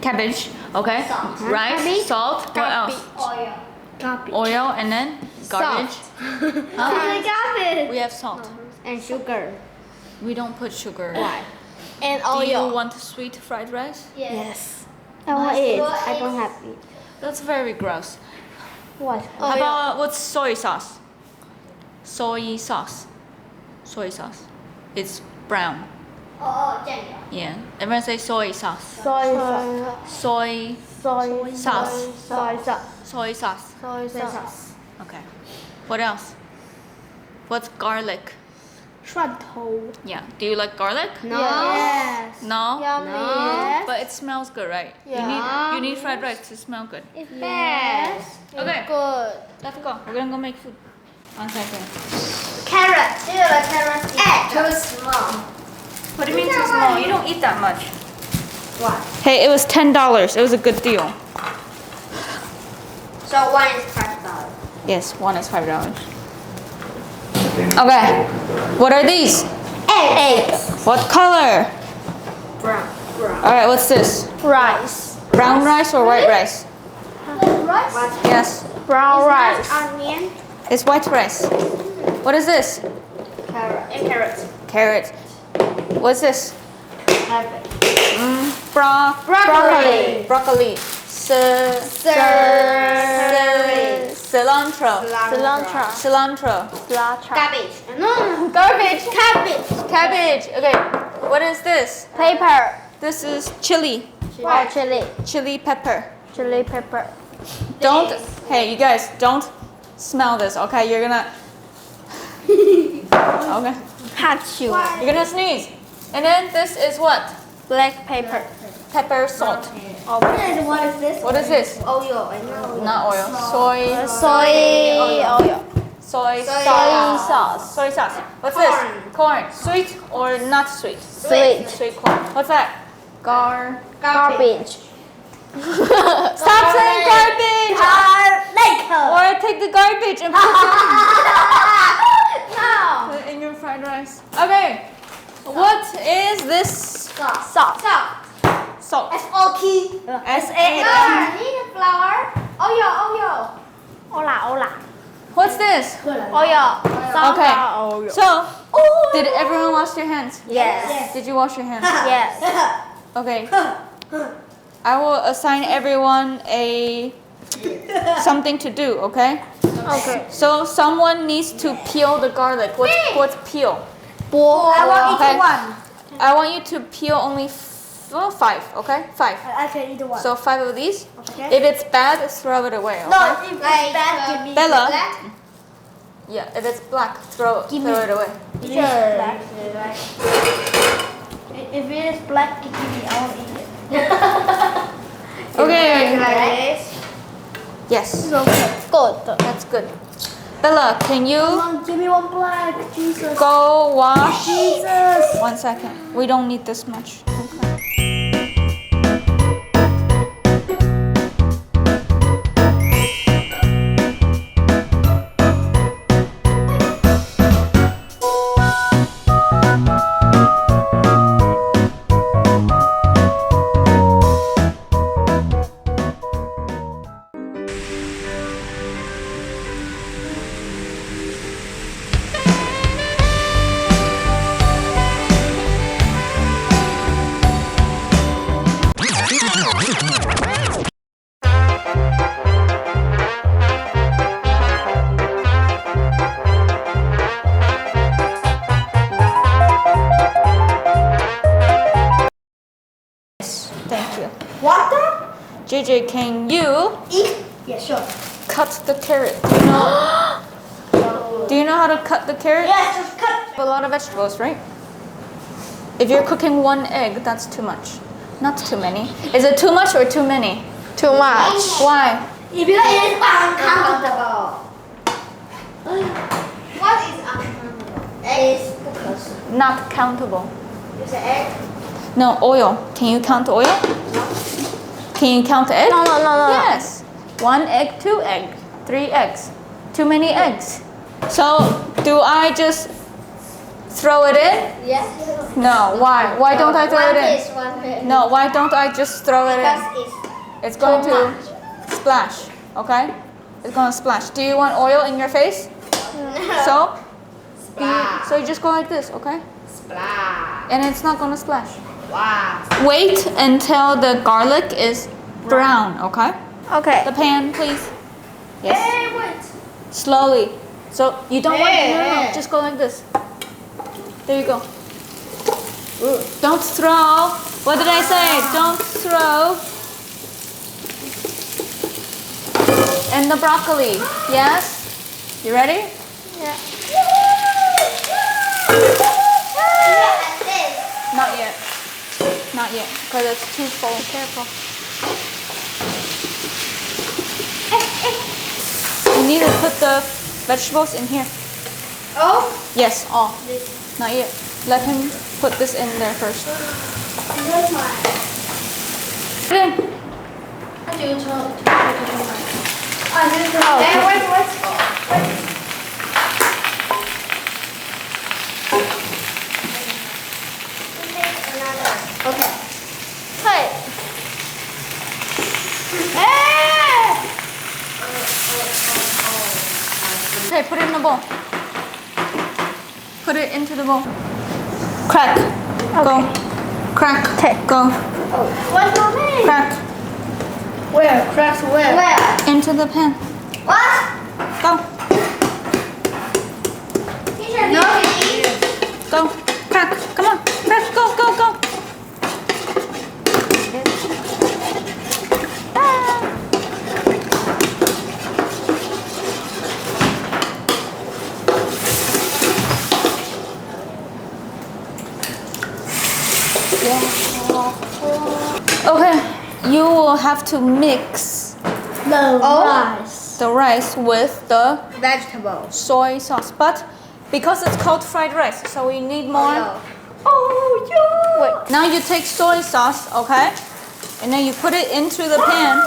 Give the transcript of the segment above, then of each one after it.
cabbage. Okay. Salt. Rice, Cabbage. salt. What else? Oil. Garbage. Oil and then garbage. Garbage. We have salt. And sugar. We don't put sugar. Why? And Do you oil. want sweet fried rice? Yes. I want it. I don't have it. That's very gross. What? How about what's soy sauce? Soy sauce. Soy sauce. It's brown. Yeah. Everyone say soy sauce. Soy Soy sauce. Soy sauce. Soy sauce. Soy sauce. Okay. What else? What's garlic? 蒜头. Yeah. Do you like garlic? No. Yes. No? Yummy. Yes. But it smells good, right? Yeah. You need fried rice to smell good. It's best. Okay. Good. Let's go. We're gonna go make food. 1 second. Carrot. Too small. What do you mean too small? You don't eat that much. What? Hey, it was $10. It was a good deal. So one is $5. Yes, one is $5. Okay. What are these? Eggs. What color? Brown. Alright, what's this? Rice. Brown rice or white rice? Rice. Yes. Brown rice. Onion. It's white rice. What is this? Carrot. And carrots. Carrot. What's this? Cabbage. Broccoli. Broccoli. Cilantro. Cilantro. Cilantro. Cabbage. No. Garbage. Cabbage. Cabbage. Okay. What is this? Pepper. This is chili. White chili. Chili pepper. Chili pepper. Don't. Hey, you guys, don't smell this. Okay, you're gonna. Okay. Hachu. You're gonna sneeze. And then this is what? Black pepper. Pepper salt. What is this? What is this? Oil. I know. Not oil. Soy. Soy oil. Soy Soy sauce. sauce. Soy sauce. What's Corn. this? Corn. Sweet or not sweet? Sweet. Sweet corn. What's that? Garbage. Stop saying garbage! Or take the garbage and put No. it in your fried rice. Okay. What is this? Salt. Salt. S-O-T. S-A-L. Need a flour. Oil. Hola. What's this? Oil. Okay. Oil. So, did everyone wash their hands? Yes. Did you wash your hands? Yes. Okay. I will assign everyone something to do, okay? Okay. So someone needs to peel the garlic. What's peel? I want Okay. each one. I want you to peel only 5, okay? 5. I can eat one. So 5 of these. Okay. If it's bad, throw it away, okay? No, if it's bad, give me Bella. black. Yeah, if it's black, throw it away. Black. If it is black, give me. I won't eat it. Okay. Like this. Yes, Good. that's good. Bella, can you Give me one black. Jesus. go wash? Jesus. 1 second. We don't need this much. Okay. Thank you. Water? JJ, can you Eat? Yeah, sure. cut the carrot? Do you know how to cut the carrot? Yes, just cut. A lot of vegetables, right? If you're cooking 1 egg, that's too much. Not too many. Is it too much or too many? Too much. Why? If it is uncountable. What is uncountable? Egg is because Not countable. you say egg. No, oil. Can you count oil? Can you count egg? No. Yes. 1 egg, 2 egg, 3 eggs. Too many eggs. So do I just throw it in? Yes. No. Why? Why don't I throw it in? One this. No. Why don't I just throw it in? Because It's going too to much. splash. Okay? It's going to splash. Do you want oil in your face? it's So? Splash. So you just go like this, okay? Splash. And it's not going to splash. Wow. Wait until the garlic is brown, okay? Okay. The pan, please. Yes. Hey, wait. Slowly. So you don't Hey, want no, hey. just go like this. There you go. Don't throw. What did I say? Don't throw. And the broccoli. Yes? You ready? Yeah. Not yet. Not yet, because it's too full. Careful. You need to put the vegetables in here. Oh. Yes, all. Not yet. Let him put this in there first. Put it in. Hey, wait. Okay. Hey. Okay, put it in the bowl. Put it into the bowl. Crack. Go. Crack. Okay. Go. What's your name? Crack. Where? Cracks where? Where? Into the pan. What? Go. Teacher, no. Go. Crack. Come on. Crack. Go, go, go. Okay, you will have to mix The rice. the rice with the Vegetables. soy sauce, but because it's called fried rice, so we need more. no. Oh, yeah. Wait. Now you take soy sauce, okay, and then you put it into the pan.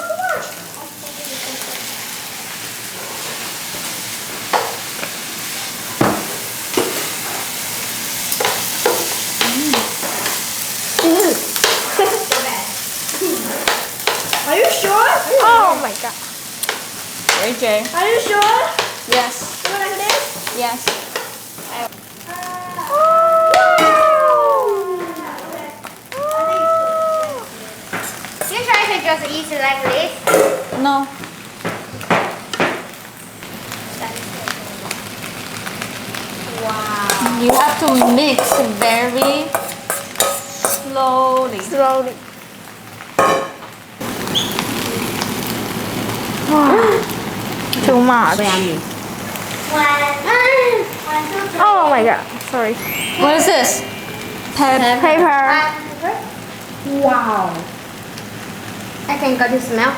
Are you sure? Oh my god. AJ. Are you sure? Yes. Do it like this? Yes. You try to just eat it like this? No. Wow. You have to mix very slowly. Slowly. Too much. Oh my god. Sorry. What is this? Paper. Wow. I can get the smell.